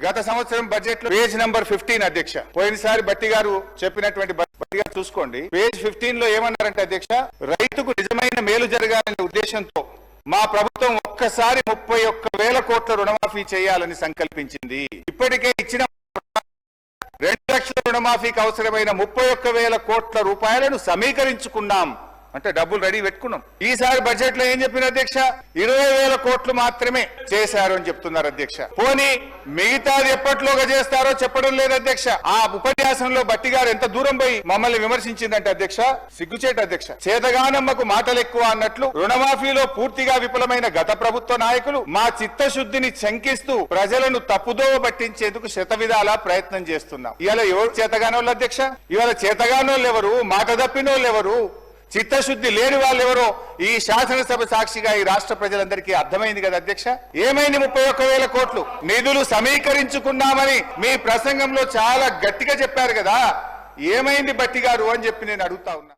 గత సంవత్సరం బడ్జెట్ లో పేజ్ నంబర్ 15 అధ్యక్ష, పోయినసారి బట్టి గారు చెప్పినటువంటి బట్టి గారు చూసుకోండి, పేజ్ 15 లో ఏమన్నారంటే అధ్యక్ష, రైతుకు నిజమైన మేలు జరగాలనే ఉద్దేశంతో మా ప్రభుత్వం ఒక్కసారి 31,000 కోట్ల రుణమాఫీ చేయాలని సంకల్పించింది. ఇప్పటికే ఇచ్చిన 2 లక్షల రుణమాఫీకి అవసరమైన 31,000 కోట్ల రూపాయలను సమీకరించుకున్నాం. అంటే డబ్బులు రెడీ పెట్టుకున్నాం. ఈసారి బడ్జెట్ లో ఏం చెప్పిన అధ్యక్ష, 20,000 కోట్లు మాత్రమే చేశారు అని చెప్తున్నారు అధ్యక్ష. పోనీ మిగతాది ఎప్పట్లోగా చేస్తారో చెప్పడం లేదు అధ్యక్ష. ఆ ఉపన్యాసంలో బట్టి గారు ఎంత దూరం పోయి మమ్మల్ని విమర్శించిందంటే అధ్యక్ష, సిగ్గుచేట అధ్యక్ష. చేతగానమ్మకు మాటలు ఎక్కువ అన్నట్లు రుణమాఫీలో పూర్తిగా విఫలమైన గత ప్రభుత్వ నాయకులు మా చిత్తశుద్ధిని శంకిస్తూ ప్రజలను తప్పుదోవ పట్టించేందుకు శతవిధాలా ప్రయత్నం చేస్తున్నాం. ఇవాళ ఎవరు చేతగానోళ్ళు అధ్యక్ష? ఇవాళ చేతగానోళ్ళు ఎవరు? మాట తప్పినోళ్ళు ఎవరు? చిత్తశుద్ధి లేని వాళ్ళు ఎవరో ఈ శాసనసభ సాక్షిగా ఈ రాష్ట్ర ప్రజలందరికీ అర్థమైంది కదా అధ్యక్ష. ఏమైంది 31,000 కోట్లు నిధులు సమీకరించుకున్నామని మీ ప్రసంగంలో చాలా గట్టిగా చెప్పారు కదా, ఏమైంది బట్టి గారు అని చెప్పి నేను అడుగుతా ఉన్నా.